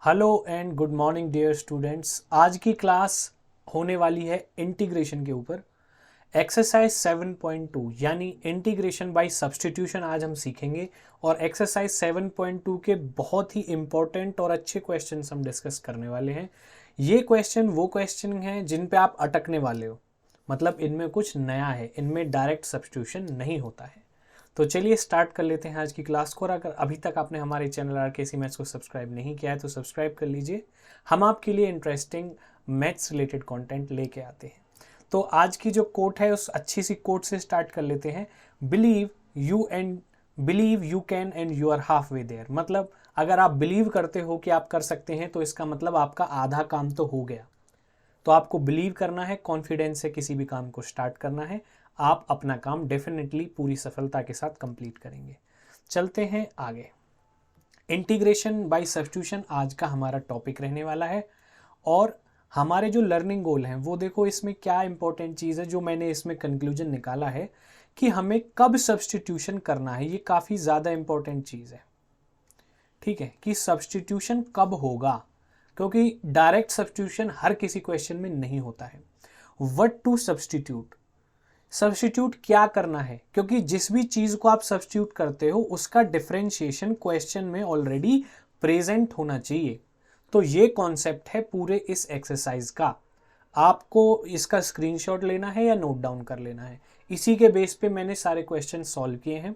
Hello and good morning dear students. आज की class होने वाली है इंटीग्रेशन के ऊपर। एक्सरसाइज 7.2 यानी इंटीग्रेशन बाय सब्स्टिट्यूशन आज हम सीखेंगे और एक्सरसाइज 7.2 के बहुत ही इंपॉर्टेंट और अच्छे क्वेश्चंस हम डिस्कस करने वाले हैं। ये क्वेश्चन वो क्वेश्चन हैं जिन पे आप अटकने वाले हो, मतलब इनमें कुछ नया है, इनमें डायरेक्ट सब्स्टिट्यूशन नहीं होता है। तो चलिए स्टार्ट कर लेते हैं आज की क्लास को। और अगर अभी तक आपने हमारे चैनल आरकेसी मैथ्स को सब्सक्राइब नहीं किया है तो सब्सक्राइब कर लीजिए। हम आपके लिए इंटरेस्टिंग मैथ्स रिलेटेड कंटेंट लेके आते हैं। तो आज की जो कोट है उस अच्छी सी कोट से स्टार्ट कर लेते हैं। Believe you can and you are half way there. मतलब अगर आप बिलीव करते हो कि आप कर सकते हैं तो इसका मतलब आपका आधा काम तो हो गया। तो आपको बिलीव करना है, कॉन्फिडेंस से किसी भी काम को स्टार्ट करना है। आप अपना काम डेफिनेटली पूरी सफलता के साथ कंप्लीट करेंगे। चलते हैं आगे। इंटीग्रेशन बाय सब्स्टिट्यूशन आज का हमारा टॉपिक रहने वाला है। और हमारे जो लर्निंग गोल हैं वो देखो, इसमें क्या इंपॉर्टेंट चीज़ है जो मैंने इसमें कंक्लूजन निकाला है कि हमें कब सब्स्टिट्यूशन करना है। ये काफ़ी ज़्यादा इंपॉर्टेंट चीज़ है, ठीक है, कि सब्स्टिट्यूशन कब होगा, क्योंकि डायरेक्ट सब्स्टिट्यूशन हर किसी क्वेश्चन में नहीं होता है। व्हाट टू सब्स्टिट्यूट, सब्स्टिट्यूट क्या करना है, क्योंकि जिस भी चीज को आप सब्स्टिट्यूट करते हो उसका डिफरेंशिएशन क्वेश्चन में ऑलरेडी प्रेजेंट होना चाहिए। तो ये कॉन्सेप्ट है पूरे इस एक्सरसाइज का। आपको इसका स्क्रीनशॉट लेना है या नोट डाउन कर लेना है। इसी के बेस पे मैंने सारे क्वेश्चन सॉल्व किए हैं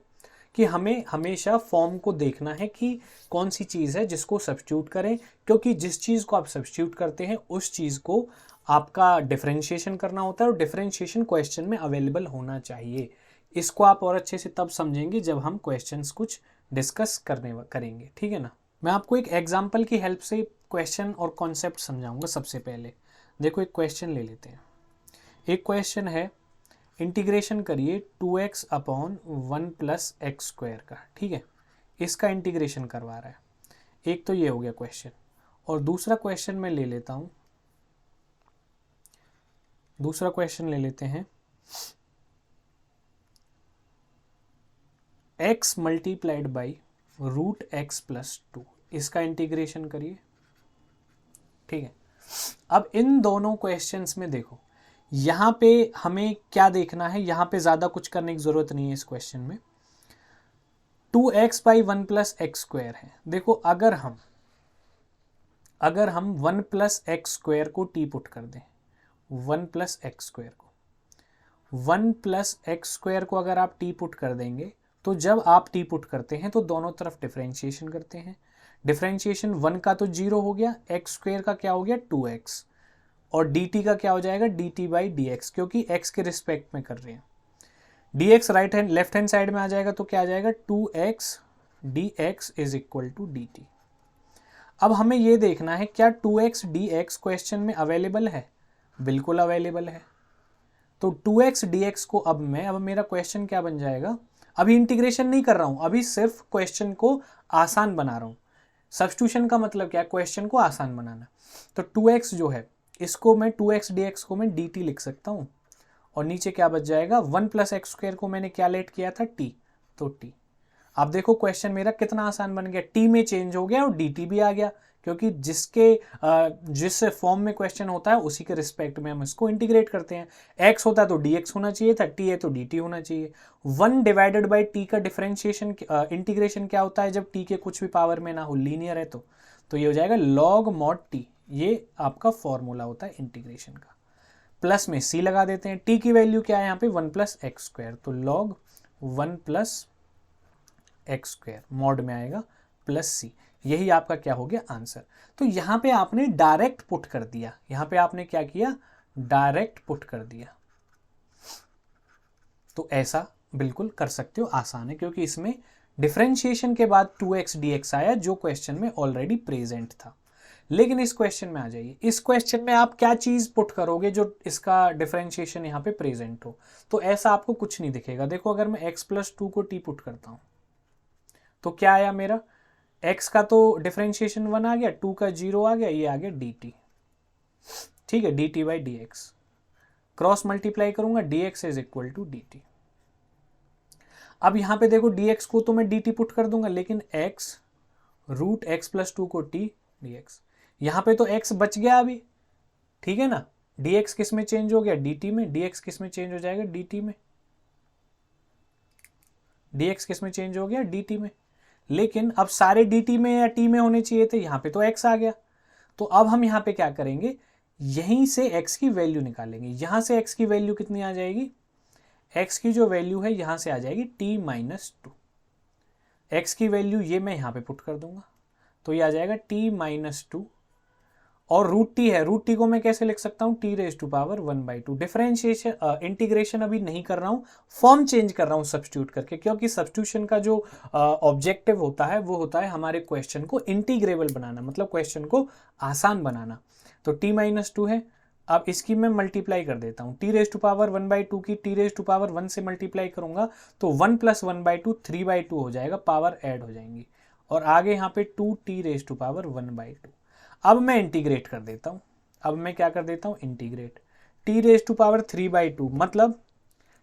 कि हमें हमेशा फॉर्म को देखना है कि कौन सी चीज़ है जिसको सब्स्टिट्यूट करें, क्योंकि जिस चीज़ को आप सब्स्टिट्यूट करते हैं उस चीज़ को आपका डिफरेंशिएशन करना होता है और डिफरेंशिएशन क्वेश्चन में अवेलेबल होना चाहिए। इसको आप और अच्छे से तब समझेंगे जब हम क्वेश्चंस कुछ डिस्कस करेंगे, ठीक है ना। मैं आपको एक एग्जांपल की हेल्प से क्वेश्चन और कॉन्सेप्ट समझाऊंगा। सबसे पहले देखो एक क्वेश्चन ले लेते हैं। एक क्वेश्चन है, इंटीग्रेशन करिए 2x upon 1 plus x square का, ठीक है। इसका इंटीग्रेशन करवा रहा है। एक तो ये हो गया क्वेश्चन। और दूसरा क्वेश्चन मैं ले लेता हूं। दूसरा क्वेश्चन ले लेते हैं, x multiplied by root X plus 2। इसका इंटीग्रेशन करिए, ठीक है। अब इन दोनों क्वेश्चंस में देखो, यहां पे हमें क्या देखना है, यहां पे ज्यादा कुछ करने की जरूरत नहीं है। इस क्वेश्चन में 2x by 1 plus x square है। देखो अगर हम 1 प्लस एक्स स्क्वायर को टी पुट कर दें, 1 प्लस एक्स स्क्वायर को 1 प्लस एक्स स्क्वायर को अगर आप टी पुट कर देंगे तो जब आप टी पुट करते हैं तो दोनों तरफ डिफरेंशिएशन करते हैं। डिफरेंशिएशन 1 का तो 0 हो गया, एक्स स्क्वायर का क्या हो गया 2x, और dt का क्या हो जाएगा dt बाई डी एक्स, क्योंकि x के रिस्पेक्ट में कर रहे हैं। dx right hand left hand side में आ जाएगा तो क्या आ जाएगा 2x dx is equal to dt। अब हमें यह देखना है क्या 2x dx क्वेश्चन में अवेलेबल है। बिल्कुल अवेलेबल है। तो 2x dx को अब मेरा क्वेश्चन क्या बन जाएगा, अभी इंटीग्रेशन नहीं कर रहा हूं, अभी सिर्फ क्वेश्चन को आसान बना रहा हूं। सब्स्टिट्यूशन का मतलब क्या है, क्वेश्चन को आसान बनाना। तो 2x जो है इसको मैं 2x dx को मैं dt लिख सकता हूं, और नीचे क्या बच जाएगा 1 प्लस एक्स स्क्वायर को मैंने क्या लेट किया था t, तो t। अब देखो क्वेश्चन मेरा कितना आसान बन गया, t में चेंज हो गया और dt भी आ गया, क्योंकि जिस फॉर्म में क्वेश्चन होता है उसी के रिस्पेक्ट में हम इसको इंटीग्रेट करते हैं। x होता तो dx होना चाहिए था, t है तो dt होना चाहिए। 1 डिवाइडेड बाई t का डिफरेंशिएशन इंटीग्रेशन क्या होता है जब t के कुछ भी पावर में ना हो, लीनियर है तो ये हो जाएगा log mod t। ये आपका फॉर्मूला होता है इंटीग्रेशन का। प्लस में c लगा देते हैं। t की वैल्यू क्या है यहाँ पे 1 प्लस एक्स स्क्वायर, तो log 1 plus x square mod में आएगा प्लस c। यही आपका क्या हो गया आंसर। तो यहां पे आपने डायरेक्ट पुट कर दिया, यहां पे आपने क्या किया डायरेक्ट पुट कर दिया। तो ऐसा बिल्कुल कर सकते हो, आसान है, क्योंकि इसमें डिफरेंशिएशन के बाद 2x dx आया जो क्वेश्चन में ऑलरेडी प्रेजेंट था। लेकिन इस क्वेश्चन में आ जाइए, इस क्वेश्चन में आप क्या चीज पुट करोगे जो इसका डिफरेंशिएशन यहाँ पे प्रेजेंट हो। तो ऐसा आपको कुछ नहीं दिखेगा। देखो अगर मैं x प्लस 2 को t पुट करता हूं तो क्या आया मेरा, x का तो डिफरेंशिएशन 1 आ गया, 2 का 0 आ गया, ये आ गया dt, ठीक है, dt by D X. Cross multiply करूंगा dx is equal to dt। अब यहां पे देखो dx को तो मैं dt पुट कर दूंगा, लेकिन x रूट एक्स प्लस 2 को t dx। यहाँ पे तो x बच गया अभी, ठीक है ना, dx किस में चेंज हो गया, dt में, dx किस में चेंज हो जाएगा, dt में, dx किस में चेंज हो गया, dt में। लेकिन अब सारे dt में या t में होने चाहिए थे, यहाँ पे तो x आ गया। तो अब हम यहाँ पे क्या करेंगे, यहीं से x की वैल्यू निकालेंगे। यहाँ से x की वैल्यू कितनी आ जाएगी, x की जो वैल्यू है यहाँ से आ जाएगी t माइनस 2। x की वैल्यू ये मैं यहाँ पे पुट कर दूंगा, तो ये आ जाएगा t माइनस 2 और रूट टी है, रूट टी को मैं कैसे लिख सकता हूँ, T raise to power 1/2। Differentiation integration अभी नहीं कर रहा हूँ, फॉर्म चेंज कर रहा हूँ सब्स्टिट्यूट करके, क्योंकि सब्स्टिट्यूशन का जो ऑब्जेक्टिव होता है वो होता है हमारे क्वेश्चन को इंटीग्रेबल बनाना, मतलब क्वेश्चन को आसान बनाना। तो टी माइनस 2 है, अब इसकी मैं मल्टीप्लाई कर देता हूँ, टी रेज टू पावर 1/2 की टी रेज टू पावर 1 से मल्टीप्लाई करूंगा तो 1 + 1/2 3/2 हो जाएगा, पावर ऐड हो जाएंगी, और आगे यहाँ पे 2 टी रेज टू पावर 1/2। अब मैं इंटीग्रेट कर देता हूं, अब मैं क्या कर देता हूं, integrate, t raise to power 3/2 मतलब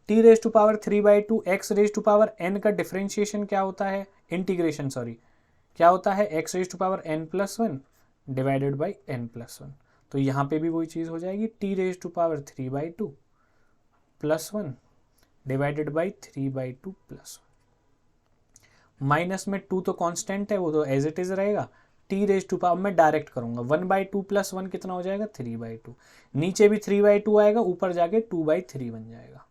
t raise to power 3/2 x raise to power n का डिफरेंशिएशन क्या होता है, इंटीग्रेशन सॉरी, क्या होता है, x raise to power n+1 divided by n+1। तो यहाँ पे भी वही चीज़ हो जाएगी, t raise to power 3/2 +1 divided by 3/2 +1। Minus में 2 तो कांस्टेंट है, वो तो एज इट इज रहेगा, टी रेज टू पावर मैं डायरेक्ट करूंगा, 1/2 + 1 कितना हो जाएगा, 3/2। नीचे भी 3/2 आएगा, ऊपर जाके 2/3 बन जाएगा,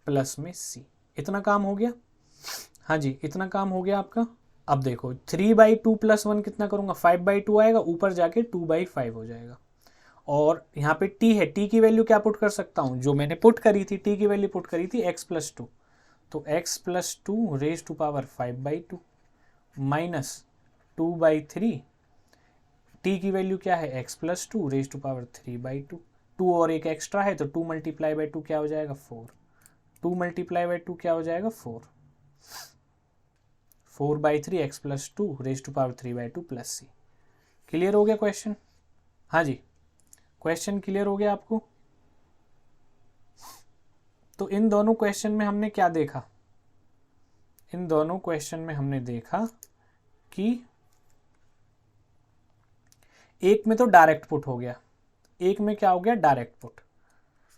प्लस में c। इतना काम हो गया, हाँ जी इतना काम हो गया आपका। अब देखो 3/2 + 1 कितना करूंगा, 5/2 आएगा, ऊपर जाके 2/5 हो जाएगा। और यहाँ पे t है, t की वैल्यू क्या पुट कर सकता हूँ, जो मैंने पुट करी थी, t की वैल्यू पुट करी थी x + 2, तो x + 2 raise to power 5/2 minus 2/3, t की वैल्यू क्या है, x + 2 रेज टू पावर 3/2, 2 और एक एक्स्ट्रा है तो 2 × 2 क्या हो जाएगा, 4, 2 × 2 क्या हो जाएगा, 4, 4/3 x + 2 raise to power 3/2 plus c। Clear हो गया क्वेश्चन, हाँ जी क्वेश्चन क्लियर हो गया आपको। तो इन दोनों क्वेश्चन में हमने क्या देखा, इन दोनों क्वेश्चन में हमने देखा कि एक में तो डायरेक्ट पुट हो गया, एक में क्या हो गया, डायरेक्ट पुट,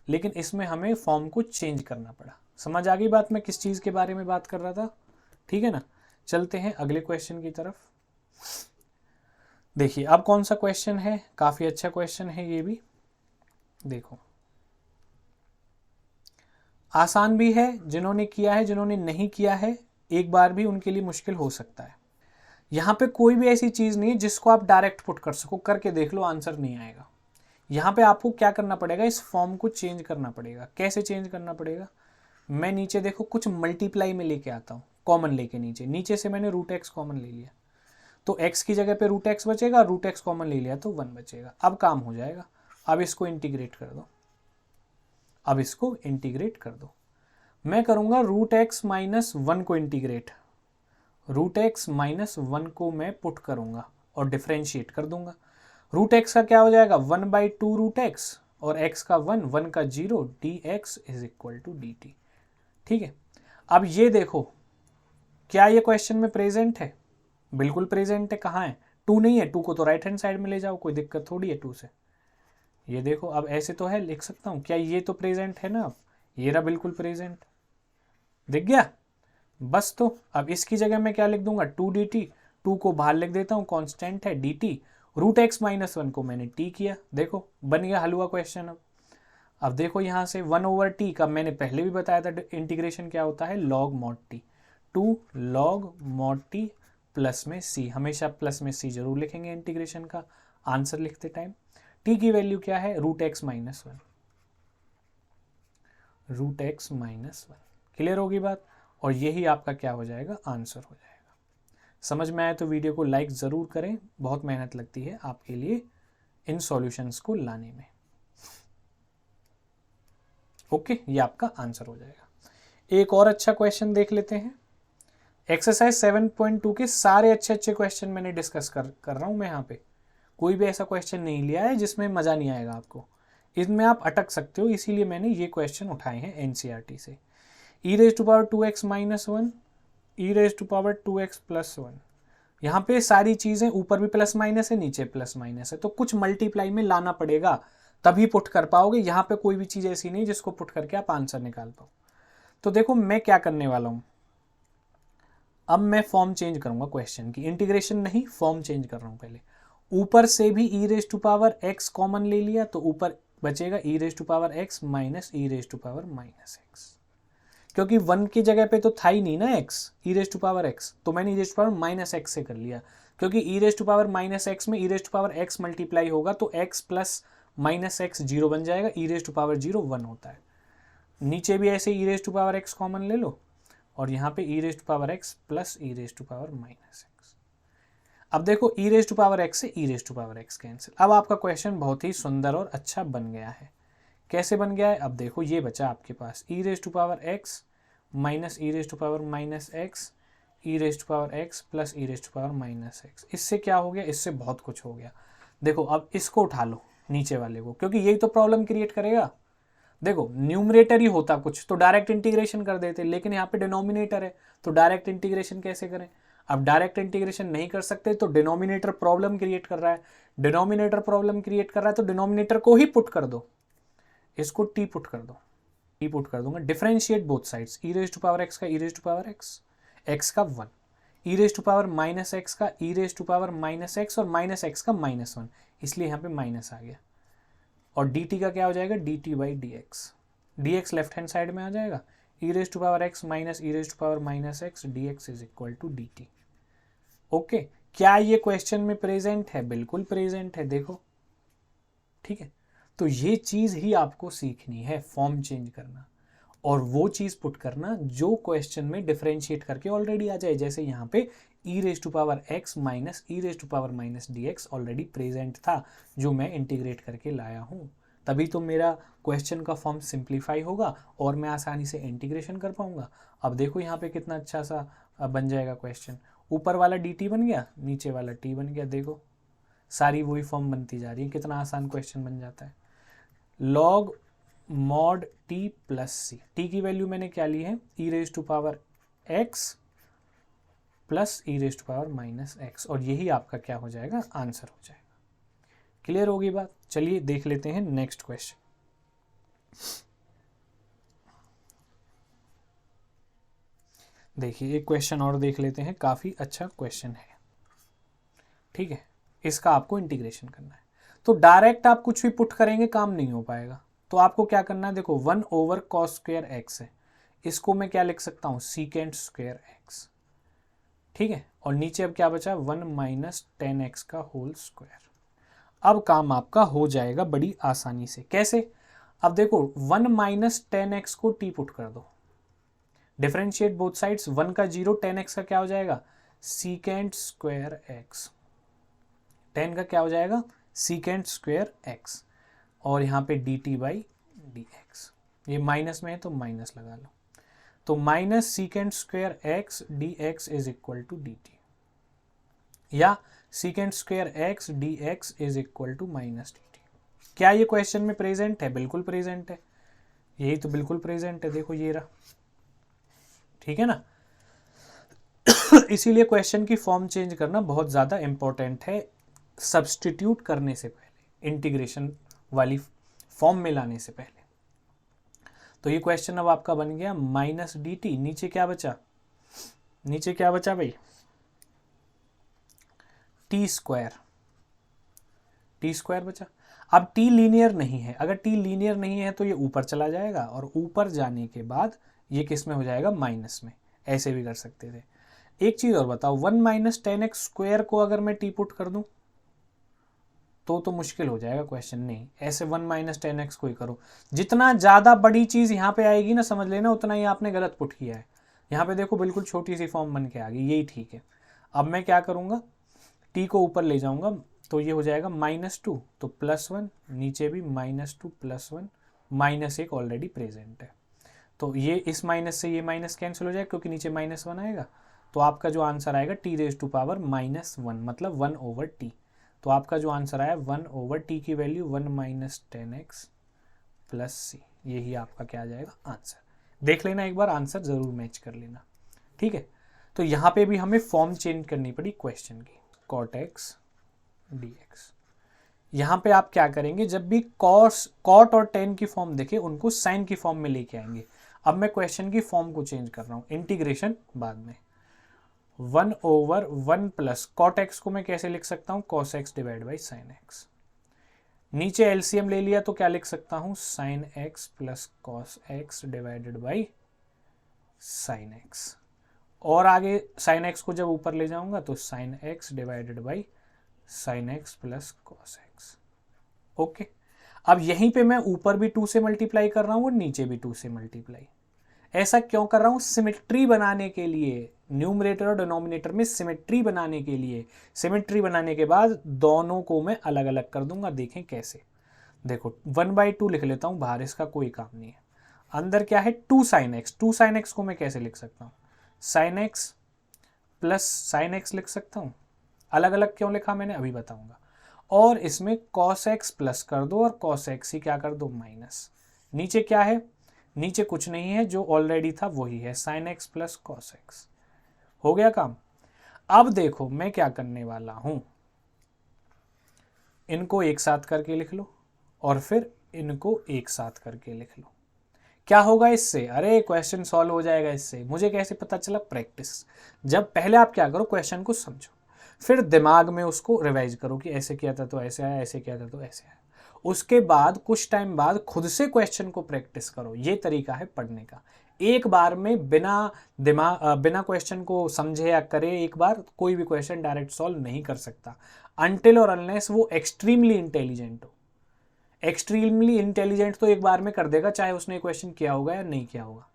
लेकिन इसमें हमें फॉर्म को चेंज करना पड़ा। समझ आ गई बात, मैं किस चीज़ के बारे में बात कर रहा था, ठीक है ना। चलते हैं अगले क्वेश्चन की तरफ। देखिए अब कौन सा क्वेश्चन है, काफ़ी अच्छा क्वेश्चन है ये भी, देखो आसान भी है, जिन्होंने किया है जिन्होंने नहीं किया है एक बार भी उनके लिए मुश्किल हो सकता है। यहाँ पे कोई भी ऐसी चीज़ नहीं है जिसको आप डायरेक्ट पुट कर सको, करके देख लो आंसर नहीं आएगा। यहाँ पे आपको क्या करना पड़ेगा, इस फॉर्म को चेंज करना पड़ेगा। कैसे चेंज करना पड़ेगा, मैं नीचे देखो कुछ मल्टीप्लाई में लेके आता हूँ, कॉमन लेके नीचे से मैंने √x कॉमन ले लिया, तो x की जगह पे √x बचेगा, √x कॉमन ले लिया तो 1 बचेगा। अब काम हो जाएगा, अब इसको इंटीग्रेट कर दो, अब इसको इंटीग्रेट कर दो। मैं करूँगा √x - 1 को इंटीग्रेट, √x - 1 को मैं पुट करूँगा और डिफ्रेंशिएट कर दूंगा। √x का क्या हो जाएगा, 1/2 √x और x का 1 का 0, dx = dt। ठीक है, अब ये देखो क्या ये क्वेश्चन में प्रेजेंट है, बिल्कुल प्रेजेंट है। कहाँ है, 2 नहीं है, 2 को तो राइट हैंड साइड में ले जाओ, कोई दिक्कत थोड़ी है 2 से। ये देखो अब ऐसे तो है, लिख सकता हूँ, क्या ये तो प्रेजेंट है ना, अब ये रहा बिल्कुल प्रेजेंट, दिख गया बस। तो अब इसकी जगह मैं क्या लिख दूंगा, 2dt, 2 को बाहर लिख देता हूँ, कांस्टेंट है dt, √x - 1 को मैंने t किया, देखो बन गया हलवा क्वेश्चन। अब देखो यहाँ से 1/t का मैंने पहले भी बताया था इंटीग्रेशन क्या होता है, log mod t, 2 log mod t plus में c, हमेशा प्लस में c जरूर लिखेंगे इंटीग्रेशन का आंसर लिखते टाइम। t की वैल्यू क्या है, √x - 1, √x - 1। क्लियर होगी बात, और यही आपका क्या हो जाएगा, आंसर हो जाएगा। समझ में आया तो वीडियो को लाइक ज़रूर करें, बहुत मेहनत लगती है आपके लिए इन सॉल्यूशंस को लाने में। ओके, ये आपका आंसर हो जाएगा। एक और अच्छा क्वेश्चन देख लेते हैं। एक्सरसाइज 7.2 के सारे अच्छे क्वेश्चन मैंने डिस्कस कर रहा हूँ मैं यहाँ पे, कोई भी ऐसा क्वेश्चन नहीं लिया है जिसमें मज़ा नहीं आएगा आपको, इसमें आप अटक सकते हो, इसीलिए मैंने ये क्वेश्चन उठाए हैं एनसीईआरटी से। e⁻²x - 1, e⁻²x + 1, यहाँ पे सारी चीजें ऊपर भी प्लस माइनस है, नीचे प्लस माइनस है, तो कुछ मल्टीप्लाई में लाना पड़ेगा तभी पुट कर पाओगे। यहाँ पे कोई भी चीज ऐसी नहीं जिसको पुट करके आप आंसर निकाल पाओ। तो देखो मैं क्या करने वाला हूं, अब मैं फॉर्म चेंज करूंगा क्वेश्चन की, इंटीग्रेशन नहीं फॉर्म चेंज कर रहा हूं। पहले ऊपर से भी e raise to power x common ले लिया, तो ऊपर बचेगा e raise to power x minus e raise to power minus x, क्योंकि 1 की जगह पे तो था ही नहीं ना x, e raise to power x, तो मैंने e raise to power minus x से कर लिया, क्योंकि e raise to power minus x में e raise to power x multiply होगा तो एक्स प्लस माइनस एक्स 0 बन जाएगा, ई रेज टू पावर 0 1 होता है। नीचे भी ऐसे e raise to power x common ले लो, और यहाँ पे e raise to power x plus e raise to power minus x. अब देखो e raise to power x से e raise to power x cancel. अब आपका क्वेश्चन बहुत ही सुंदर और अच्छा बन गया है। कैसे बन गया है, अब देखो ये बचा आपके पास e raise to power x minus e raise to power minus x, e raise to power x plus e raise to power minus x. इससे क्या हो गया, इससे बहुत कुछ हो गया। देखो अब इसको उठा लो नीचे वाले को, क्योंकि यही तो प्रॉब्लम क्रिएट करेगा। देखो न्यूमरेटर ही होता कुछ तो डायरेक्ट इंटीग्रेशन कर देते, लेकिन यहाँ पे डिनोमिनेटर है तो डायरेक्ट इंटीग्रेशन कैसे करें। अब डायरेक्ट इंटीग्रेशन नहीं कर सकते तो डिनोमिनेटर प्रॉब्लम क्रिएट कर रहा है, डिनोमिनेटर प्रॉब्लम क्रिएट कर रहा है तो डिनोमिनेटर को ही पुट कर दो, इसको टी पुट कर दो, टी पुट कर दूंगा। Differentiate both sides, e raise to power x का e raise to power x, x का 1, e raise to power minus x का e raise to power minus x, और माइनस एक्स का -1, इसलिए यहाँ पे माइनस आ गया। और dt का क्या हो जाएगा, dt by D x, d x left hand side में आ जाएगा, e raise to power x minus e raise to power minus x d x is equal to d t. Okay, क्या ये क्वेश्चन में प्रेजेंट है, बिल्कुल present है, देखो ठीक है। तो ये चीज ही आपको सीखनी है, फॉर्म चेंज करना, और वो चीज पुट करना जो क्वेश्चन में डिफरेंशिएट करके ऑलरेडी आ जाए। जैसे यहाँ पे e raise to power x minus e raise to power minus d x already present था, जो मैं इंटीग्रेट करके लाया हूँ, तभी तो मेरा क्वेश्चन का फॉर्म सिंप्लीफाई होगा और मैं आसानी से इंटीग्रेशन कर पाऊंगा। अब देखो यहाँ पे कितना अच्छा सा बन जाएगा क्वेश्चन, ऊपर वाला डी टी बन गया, नीचे वाला टी बन गया, देखो सारी वही फॉर्म बनती जा रही है, कितना आसान क्वेश्चन बन जाता है। Log mod t plus c, t की वैल्यू मैंने क्या ली है, e raise to power x plus e raise to power minus x, और यही आपका क्या हो जाएगा, आंसर हो जाएगा। क्लियर होगी बात। चलिए देख लेते हैं नेक्स्ट क्वेश्चन। देखिए एक क्वेश्चन और देख लेते हैं, काफी अच्छा क्वेश्चन है, ठीक है। इसका आपको इंटीग्रेशन करना है, तो डायरेक्ट आप कुछ भी पुट करेंगे काम नहीं हो पाएगा, तो आपको क्या करना है, देखो 1 ओवर कॉस स्क्वायर एक्स है, इसको मैं क्या लिख सकता हूं, सीकेंट स्क्वायर एक्स, ठीक है। और नीचे अब क्या बचा, 1 माइनस 10x का होल स्क्वायर। अब काम आपका हो जाएगा बड़ी आसानी से, कैसे, अब देखो 1 माइनस 10x को टी पुट कर दो, डिफरेंशिएट बोथ साइड्स, 1 का 0, 10x का क्या हो जाएगा, सीकेंट स्क्वायर एक्स, 10 का क्या हो जाएगा, सीकेंट स्क्वायर एक्स, और यहाँ पे d t by D x, ये माइनस में है तो माइनस लगा लो, तो minus secant square x d x is equal to d t, या secant square x d x is equal to minus d t. क्या ये क्वेश्चन में प्रेजेंट है, बिल्कुल प्रेजेंट है, यही तो बिल्कुल प्रेजेंट है, देखो ये रहा, ठीक है ना। इसीलिए क्वेश्चन की फॉर्म चेंज करना बहुत ज़्यादा इंपॉर्टेंट है, सब्सटीट्यूट करने से पहले, इंटीग्रेशन वाली फॉर्म में लाने से पहले। तो ये क्वेश्चन अब आपका बन गया माइनस डी टी, नीचे क्या बचा, नीचे क्या बचा भाई, टी स्क्वायर, टी स्क्वायर बचा। अब टी लीनियर नहीं है, अगर टी लीनियर नहीं है तो ये ऊपर चला जाएगा, और ऊपर जाने के बाद ये किस में हो जाएगा, माइनस में, ऐसे भी कर सकते थे। एक चीज और बताओ, 1 माइनस 10x स्क्वायर को अगर मैं टी पुट कर दूं तो मुश्किल हो जाएगा क्वेश्चन, नहीं ऐसे 1 माइनस 10x को ही करो। जितना ज्यादा बड़ी चीज यहाँ पे आएगी ना, समझ लेना उतना ही आपने गलत पुट किया है। यहाँ पे देखो बिल्कुल छोटी सी फॉर्म बन के आ गई, यही ठीक है। अब मैं क्या करूंगा, टी को ऊपर ले जाऊंगा, तो ये हो जाएगा -2 तो +1, नीचे भी -2 +1, -1 ऑलरेडी प्रेजेंट है, तो ये इस माइनस से ये माइनस कैंसिल हो जाएगा क्योंकि नीचे -1 आएगा, तो आपका जो आंसर आएगा टी रेज टू पावर -1, मतलब 1 ओवर टी। तो आपका जो आंसर आया 1 ओवर टी की value 1 minus 10x plus c, यही आपका क्या आ जाएगा, आंसर। देख लेना एक बार, आंसर जरूर मैच कर लेना, ठीक है। तो यहाँ पे भी हमें फॉर्म चेंज करनी पड़ी क्वेश्चन की, cot x dx। यहाँ पे आप क्या करेंगे, जब भी cot और tan की फॉर्म देखे उनको साइन की फॉर्म में लेके आएंगे। अब मैं क्वेश्चन की फॉर्म को चेंज कर रहा हूँ, इंटीग्रेशन बाद में। 1/1 प्लस cot x को मैं कैसे लिख सकता हूँ, cos x divide by sine x। नीचे एलसीएम ले लिया तो क्या लिख सकता हूँ, sine x plus cos x divided by sine x। और आगे साइन x को जब ऊपर ले जाऊंगा तो sine x divided by sine x plus cos x। Okay, अब यहीं पे मैं ऊपर भी 2 से मल्टीप्लाई कर रहा हूँ और नीचे भी 2 से मल्टीप्लाई। ऐसा क्यों कर रहा हूँ, सिमेट्री बनाने के लिए, न्यूमरेटर और डिनोमिनेटर में सिमेट्री बनाने के लिए। सिमेट्री बनाने के बाद दोनों को मैं अलग अलग कर दूंगा, देखें कैसे। देखो 1/2 लिख लेता हूँ बाहर, इसका कोई काम नहीं है। अंदर क्या है, 2 sin x। 2 sin x को मैं कैसे लिख सकता हूँ, sin x plus sign x लिख सकता हूँ। अलग अलग क्यों लिखा मैंने अभी बताऊंगा। और इसमें cos x प्लस कर दो और cos x ही क्या कर दो, माइनस। नीचे क्या है, नीचे कुछ नहीं है, जो ऑलरेडी था वही है, sin x plus cos x। हो गया काम। अब देखो मैं क्या करने वाला हूं, इनको एक साथ करके लिख लो और फिर इनको एक साथ करके लिख लो। क्या होगा इससे, अरे क्वेश्चन सॉल्व हो जाएगा इससे। मुझे कैसे पता चला, प्रैक्टिस। जब पहले आप क्या करो, क्वेश्चन को समझो, फिर दिमाग में उसको रिवाइज करो कि ऐसे किया था तो ऐसे आया, ऐसे किया था तो ऐसे आया। उसके बाद कुछ टाइम बाद खुद से क्वेश्चन को प्रैक्टिस करो। ये तरीका है पढ़ने का। एक बार में बिना क्वेश्चन को समझे या करे एक बार कोई भी क्वेश्चन डायरेक्ट सॉल्व नहीं कर सकता, अनटिल और अनलेस वो एक्सट्रीमली इंटेलिजेंट हो। एक्सट्रीमली इंटेलिजेंट तो एक बार में कर देगा, चाहे उसने क्वेश्चन किया होगा या नहीं किया होगा,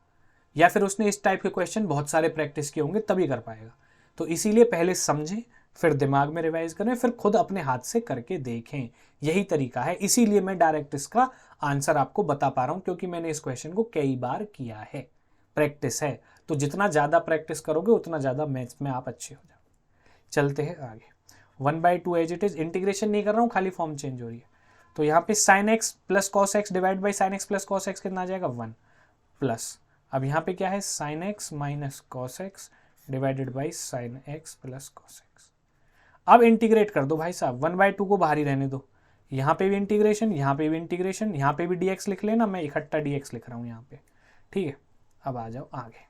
या फिर उसने इस टाइप के क्वेश्चन बहुत सारे प्रैक्टिस किए होंगे तभी कर पाएगा। तो इसीलिए पहले समझें, फिर दिमाग में रिवाइज करें, फिर खुद अपने हाथ से करके देखें। यही तरीका है। इसीलिए मैं डायरेक्ट इसका आंसर आपको बता पा रहा हूं, क्योंकि मैंने इस क्वेश्चन को कई बार किया है, प्रैक्टिस है। तो जितना ज़्यादा प्रैक्टिस करोगे उतना ज़्यादा मैथ्स में आप अच्छे हो जाओगे। चलते हैं आगे। 1/2 एज इट इज, इंटीग्रेशन नहीं कर रहा हूँ, खाली फॉर्म चेंज हो रही है। तो यहाँ पे sign x plus cos x divide by sign x plus cos x कितना आ जाएगा, 1 प्लस। अब यहाँ पे क्या है, sine x minus cos x divided by sign x plus cos x. अब इंटीग्रेट कर दो भाई साहब, 1/2 को बाहर ही रहने दो। यहाँ पे भी इंटीग्रेशन, यहाँ पे भी इंटीग्रेशन, यहाँ पे भी dx लिख लेना, मैं इकट्ठा dx लिख रहा हूँ यहाँ पे। ठीक है, अब आ जाओ आगे।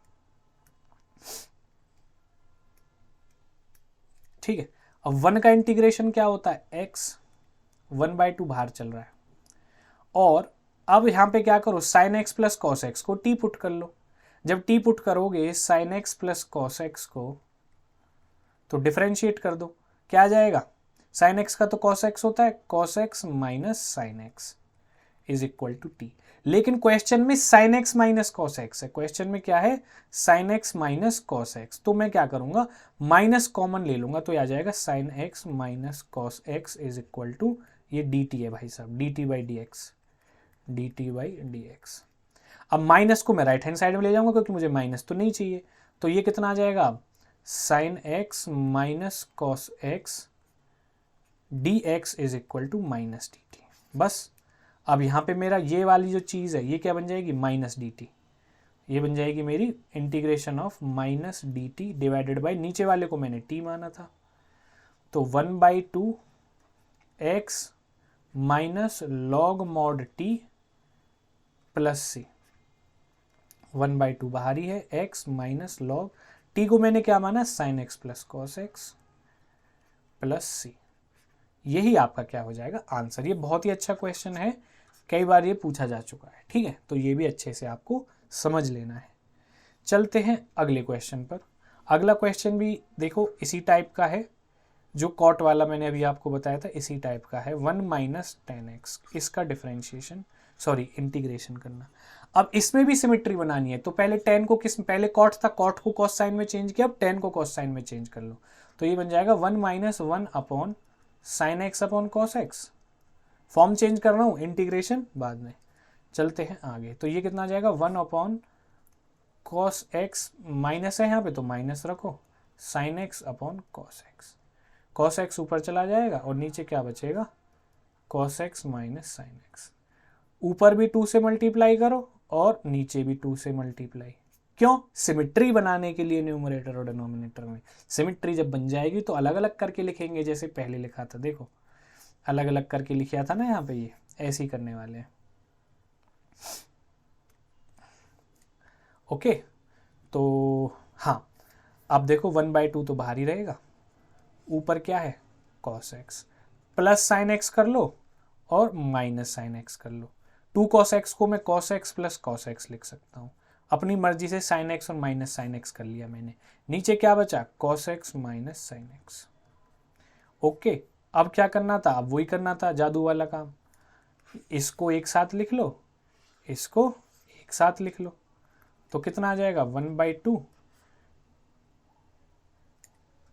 ठीक है, अब 1 का इंटीग्रेशन क्या होता है, x, 1/2 बाहर चल रहा है। और अब यहाँ पे क्या करो, sign x plus cos x को t पुट कर लो। जब t पुट करोगे sign x plus cos x को, तो डिफरेंशिएट कर दो, क्या आ जाएगा, साइन एक्स का तो कॉस एक्स होता है, cos x minus sine x is equal to t. लेकिन क्वेश्चन में sine x minus cos x है, क्वेश्चन में क्या है, sine x minus cos x. तो मैं क्या करूंगा, माइनस कॉमन ले लूंगा, तो आ जाएगा sine x minus cos x is equal to, ये डी टी है भाई साहब, d t by D x, d t by D x. अब माइनस को मैं राइट हैंड साइड में ले जाऊंगा, क्योंकि मुझे माइनस तो नहीं चाहिए। तो ये कितना आ जाएगा, sine x minus cos x d x is equal to minus d t. बस अब यहाँ पे मेरा ये वाली जो चीज़ है ये क्या बन जाएगी, माइनस डी टी। ये बन जाएगी मेरी integration of minus d t divided by, नीचे वाले को मैंने टी माना था, तो 1/2 x minus log mod t plus c. 1/2 बाहर ही है, x माइनस लॉग टी को मैंने क्या माना, sine x plus cos x plus c. यही आपका क्या हो जाएगा, आंसर। ये बहुत ही अच्छा क्वेश्चन है, कई बार ये पूछा जा चुका है। ठीक है, तो ये भी अच्छे से आपको समझ लेना है। चलते हैं अगले क्वेश्चन पर। अगला क्वेश्चन भी देखो इसी टाइप का है, जो कॉट वाला मैंने अभी आपको बताया था इसी टाइप का है। 1 माइनस 10x, इसका डिफरेंशिएशन इंटीग्रेशन करना। अब इसमें भी सिमेट्री बनानी है, तो पहले 10 को पहले कॉट था, कॉट को कॉस साइन में चेंज किया, अब 10 को कॉस साइन में चेंज कर लो। तो ये बन जाएगा 1 minus 1 upon sine x upon cos x. Form change कर रहा हूँ, इंटीग्रेशन बाद में। चलते हैं आगे, तो ये कितना आ जाएगा, 1 अपॉन कॉस एक्स, माइनस है यहाँ पे तो माइनस रखो, sine x upon cos x. Cos x ऊपर चला जाएगा और नीचे क्या बचेगा, cos x minus sine x. ऊपर भी 2 से मल्टीप्लाई करो और नीचे भी 2 से मल्टीप्लाई, क्यों? सिमिट्री बनाने के लिए न्यूमरेटर और डिनोमिनेटर में। सिमिट्री जब बन जाएगी तो अलग अलग करके लिखेंगे, जैसे पहले लिखा था, देखो अलग अलग करके लिखा था ना यहाँ पे, ये ऐसे ही करने वाले हैं। ओके, तो हाँ, अब देखो 1/2 तो बाहर ही रहेगा, ऊपर क्या है cos x, plus sin x कर लो और माइनस sin x कर लो। 2 cos x को मैं cos x plus cos x लिख सकता हूँ, अपनी मर्जी से sin x और माइनस sin x कर लिया मैंने। नीचे क्या बचा? cos x minus sin x। Okay, अब क्या करना था? अब वही करना था जादू वाला काम, इसको एक साथ लिख लो, इसको एक साथ लिख लो, तो कितना आ जाएगा 1/2।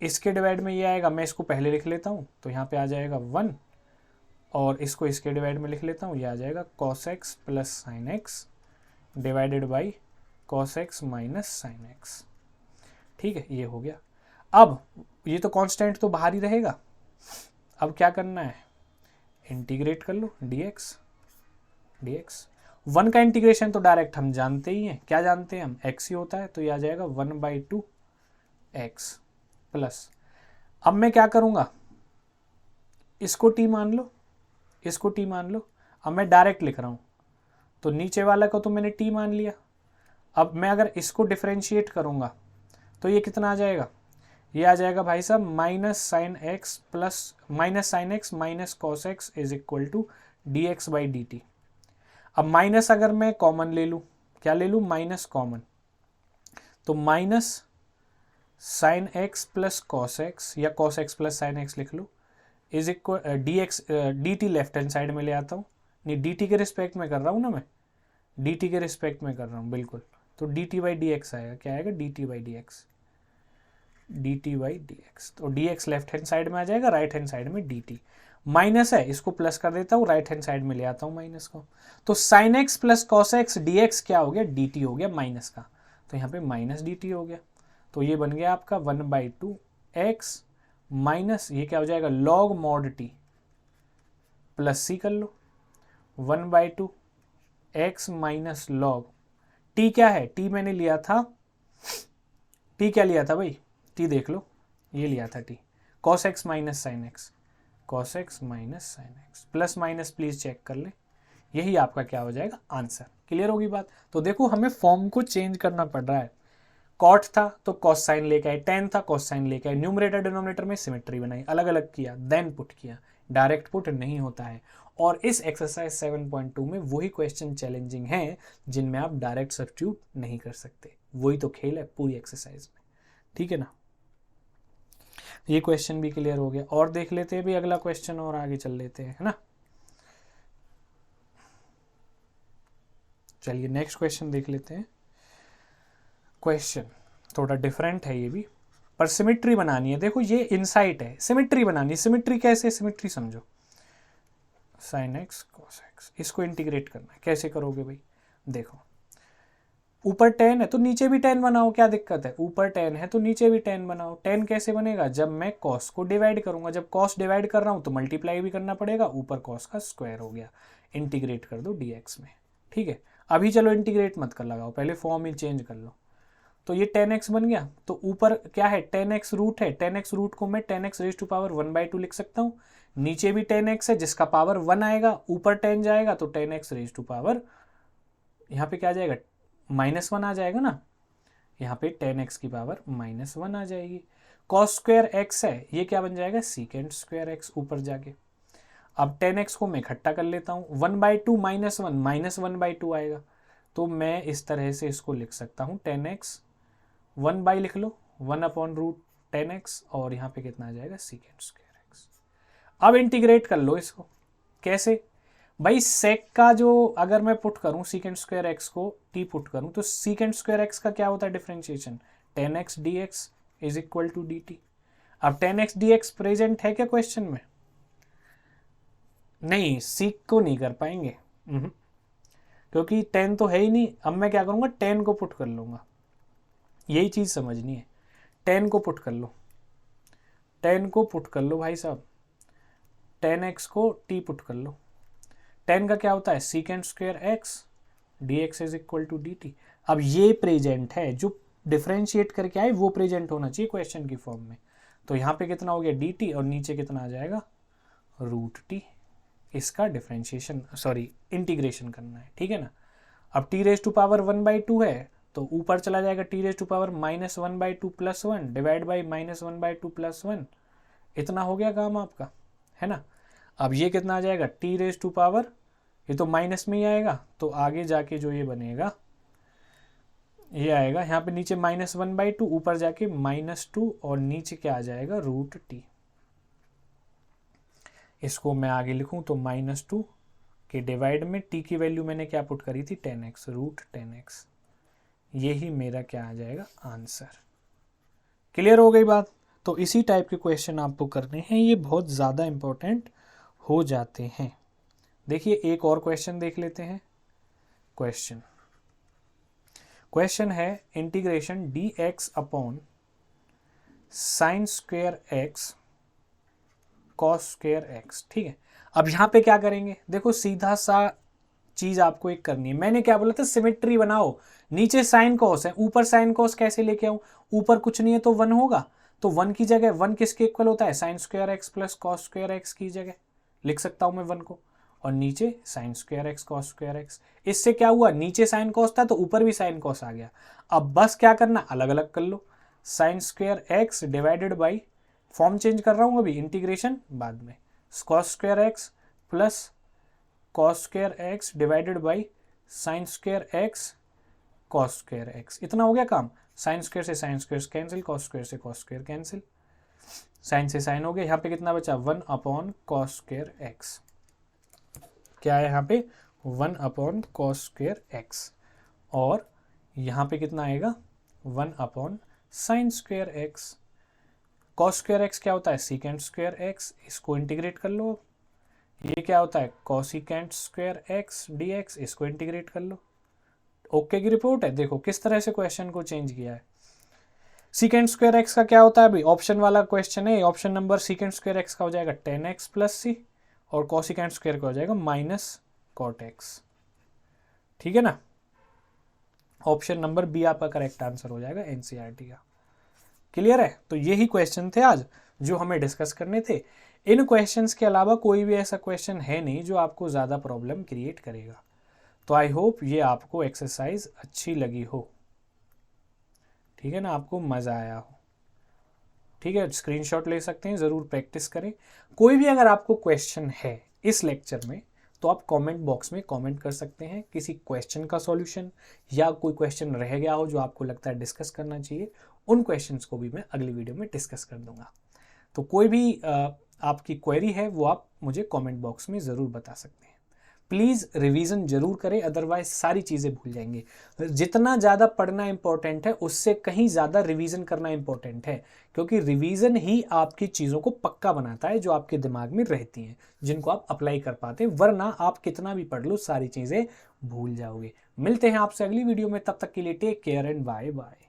इसके डिवाइड में ये आएगा, मैं इसको पहले लिख लेता हूँ, तो यहाँ पे आ जाएगा 1, और इसको इसके डिवाइड में लिख लेता हूँ, ये आ जाएगा cos x plus sine x divided by cos x minus sine x. ठीक है, ये हो गया। अब ये तो कांस्टेंट तो बाहर ही रहेगा, अब क्या करना है? इंटीग्रेट कर लो dx। 1 का इंटीग्रेशन तो डायरेक्ट हम जानते ही हैं, क्या जानते हैं हम? x ही होता है, तो ये आ जाएगा 1/2 x प्लस, अब मैं क्या करूँगा? इसको t मान लो, इसको t मान लो, अब मैं डायरेक्ट लिख रहा हूँ, तो नीचे वाला को तो मैंने t मान लिया। अब मैं अगर इसको डिफरेंशिएट करूँगा तो ये कितना आ जाएगा? ये आ जाएगा भाई साहब minus sine x plus minus sine x minus cos x is equal to d x by d t. अब माइनस अगर मैं कॉमन ले लूँ, क्या ले लूँ? माइनस कॉमन, तो minus sine x plus cos x या cos x plus sine x लिख लो is equal d x d t left hand side में ले आता हूँ, नहीं डी टी के रिस्पेक्ट में कर रहा हूँ ना, मैं डी टी के रिस्पेक्ट में कर रहा हूँ बिल्कुल, तो d t by D x आएगा, क्या आएगा? D t by D x, d t by D x. तो d x left hand side में आ जाएगा, राइट हैंड साइड में डी टी। माइनस है, इसको प्लस कर देता हूँ, राइट हैंड साइड में ले आता हूँ माइनस को, तो sign x plus cos x d x क्या हो गया? डी टी हो गया माइनस का, तो यहाँ पे माइनस डी टी हो गया, तो ये बन गया आपका 1/2 एक्स माइनस ये क्या हो जाएगा? लॉग मॉड टी प्लस सी कर लो, 1/2 एक्स माइनस लॉग टी क्या है? टी मैंने लिया था, टी क्या लिया था भाई? टी देख लो, ये लिया था t, cos x minus sine x, cos x minus sine x, plus minus please check कर ले, यही आपका क्या हो जाएगा? आंसर। क्लियर होगी बात? तो देखो हमें फॉर्म को चेंज करना पड़ रहा है, कॉट था तो कॉस साइन लेके आए, टेन था कॉस साइन लेके आए, न्यूमरेटर डिनोमिनेटर में सिमेट्री बनाई, अलग अलग किया, देन पुट किया, डायरेक्ट पुट नहीं होता है। और इस एक्सरसाइज 7.2 में वही क्वेश्चन चैलेंजिंग हैं जिनमें आप डायरेक्ट सब्स्टिट्यूट नहीं कर सकते, वही तो खेल है पूरी एक्सरसाइज में। ठीक है ना, ये क्वेश्चन भी क्लियर हो गया। और देख लेते हैं भी अगला क्वेश्चन और आगे चल लेते हैं, है ना। चलिए नेक्स्ट क्वेश्चन देख लेते हैं। क्वेश्चन थोड़ा डिफरेंट है ये भी, पर सिमिट्री बनानी है। देखो ये इनसाइट है, सिमिट्री बनानी है। सिमिट्री कैसे? सिमिट्री समझो, साइन एक्स कॉस एक्स, इसको इंटीग्रेट करना है। कैसे करोगे भाई? देखो ऊपर 10 है तो नीचे भी 10 बनाओ, क्या दिक्कत है? ऊपर 10 है तो नीचे भी 10 बनाओ। 10 कैसे बनेगा? जब मैं कॉस को डिवाइड करूंगा, जब कॉस डिवाइड कर रहा हूं तो मल्टीप्लाई भी करना पड़ेगा, ऊपर कॉस का स्क्वायर हो गया, इंटीग्रेट कर दो dx में। ठीक है, अभी चलो इंटीग्रेट मत कर लगाओ, पहले फॉर्म ही चेंज कर लो। तो ये 10x बन गया, तो ऊपर क्या है? 10x रूट है, 10x रूट को मैं 10x रेज टू पावर 1/2 लिख सकता हूँ। नीचे भी 10x है जिसका पावर 1 आएगा, ऊपर 10 जाएगा तो 10x रेज टू पावर यहाँ पे क्या जाएगा? -1 आ जाएगा ना, यहाँ पे 10x की पावर -1 आ जाएगी। कॉस स्क्वायर x है, ये क्या बन जाएगा? सीकेंड स्क्वायर x ऊपर जाके। अब 10x को मैं इकट्ठा कर लेता हूँ, 1/2 -1 -1/2 आएगा, तो मैं इस तरह से इसको लिख सकता हूँ 10x 1 लिख लो 1/√10x, और यहाँ पे कितना आ जाएगा? Secant square x। अब इंटीग्रेट कर लो इसको। कैसे भाई? सेक का जो अगर मैं पुट करूं सीकेंड स्क्वायर एक्स को टी पुट करूं, तो सीकेंड स्क्वायर एक्स का क्या होता है differentiation? 10x dx is equal to dt। अब 10x dx प्रेजेंट है क्या क्वेश्चन में? नहीं, सीक को नहीं कर पाएंगे क्योंकि 10 तो है ही नहीं। अब मैं क्या करूंगा? 10 को पुट कर लूंगा, यही चीज समझनी है। 10 को पुट कर लो, 10 को पुट कर लो भाई साहब, 10x को t पुट कर लो। 10 का क्या होता है? Secant square x d x is equal to d t. अब ये प्रेजेंट है, जो डिफरेंशिएट करके आए वो प्रेजेंट होना चाहिए क्वेश्चन की फॉर्म में। तो यहाँ पे कितना हो गया dt और नीचे कितना आ जाएगा √t। इसका डिफरेंशिएशन इंटीग्रेशन करना है, ठीक है ना। अब t⁻1/2 है तो ऊपर चला जाएगा t⁻1/2 + 1 डिवाइड बाई -1/2 + 1। इतना हो गया काम आपका, है ना। अब ये कितना आ जाएगा ये तो माइनस में ही आएगा, तो आगे जाके जो ये बनेगा ये आएगा यहाँ पे नीचे -1/2, ऊपर जाके -2 और नीचे क्या आ जाएगा √t। इसको मैं आगे लिखूं तो -2 के डिवाइड में t की वैल्यू मैंने क्या पुट करी थी 10x, √10x। यही मेरा क्या आ जाएगा आंसर। क्लियर हो गई बात। तो इसी टाइप के क्वेश्चन आपको करने हैं, ये बहुत ज़्यादा इंपॉर्टेंट हो जाते हैं। देखिए एक और क्वेश्चन देख लेते हैं। क्वेश्चन है integration dx upon sin² x cos² x, ठीक है। अब यहाँ पे क्या करेंगे, देखो सीधा सा चीज आपको एक करनी है। मैंने क्या बोला था, सिमेट्री बनाओ। नीचे साइन कॉस है, ऊपर साइन कॉस कैसे लेके आऊं, ऊपर कुछ नहीं है तो 1 होगा, तो 1 की जगह 1 किसके इक्वल होता है sin² x + cos² x की जगह लिख सकता हूं मैं 1 को, और नीचे sin² x cos² x। इससे क्या हुआ, नीचे साइन कॉस था तो ऊपर भी साइन कॉस आ गया। अब बस क्या करना, अलग अलग कर लो। sin² x divided by, form change कर रहा हूं अभी, इंटीग्रेशन बाद में, cos² x plus cos² x divided by sin² x cos² x। इतना हो गया काम। sin² से sin² कैंसिल, cos² से cos² कैंसिल, साइन से साइन हो गया। यहाँ पे कितना बचा 1/cos² x। क्या है यहाँ पे 1/cos² x, और यहाँ पे कितना आएगा 1/sin² x। cos² x क्या होता है secant² x, इसको इंटीग्रेट कर लो। ये क्या होता है cosecant² x dx, इसको इंटीग्रेट कर लो। ओके की रिपोर्ट है। देखो किस तरह से क्वेश्चन को चेंज किया है। secant² x का क्या होता है, अभी ऑप्शन वाला क्वेश्चन है, ऑप्शन नंबर secant² x का हो जाएगा 10x + c, और cosecant² का हो जाएगा -cot x, ठीक है ना। ऑप्शन नंबर बी आपका करेक्ट आंसर हो जाएगा एनसीईआरटी का। क्लियर है। तो यही क्वेश्चन थे आज जो हमें डिस्कस करने थे। इन क्वेश्चंस के अलावा कोई भी ऐसा क्वेश्चन है नहीं जो आपको ज़्यादा प्रॉब्लम क्रिएट करेगा। तो आई होप ये आपको एक्सरसाइज अच्छी लगी हो, ठीक है ना, आपको मज़ा आया हो। ठीक है, स्क्रीनशॉट ले सकते हैं, ज़रूर प्रैक्टिस करें। कोई भी अगर आपको क्वेश्चन है इस लेक्चर में तो आप कमेंट बॉक्स में कमेंट कर सकते हैं, किसी क्वेश्चन का सॉल्यूशन या कोई क्वेश्चन रह गया हो जो आपको लगता है डिस्कस करना चाहिए, उन क्वेश्चंस को भी मैं अगली वीडियो में डिस्कस कर दूंगा। तो कोई भी आपकी क्वेरी है वो आप मुझे कमेंट बॉक्स में ज़रूर बता सकते हैं। प्लीज़ रिवीजन जरूर करें, अदरवाइज सारी चीज़ें भूल जाएंगे। जितना ज़्यादा पढ़ना इंपॉर्टेंट है उससे कहीं ज़्यादा रिवीजन करना इंपॉर्टेंट है, क्योंकि रिवीजन ही आपकी चीज़ों को पक्का बनाता है जो आपके दिमाग में रहती हैं, जिनको आप अप्लाई कर पाते हैं। वरना आप कितना भी पढ़ लो सारी चीज़ें भूल जाओगे। मिलते हैं आपसे अगली वीडियो में, तब तक के लिए take care and bye bye.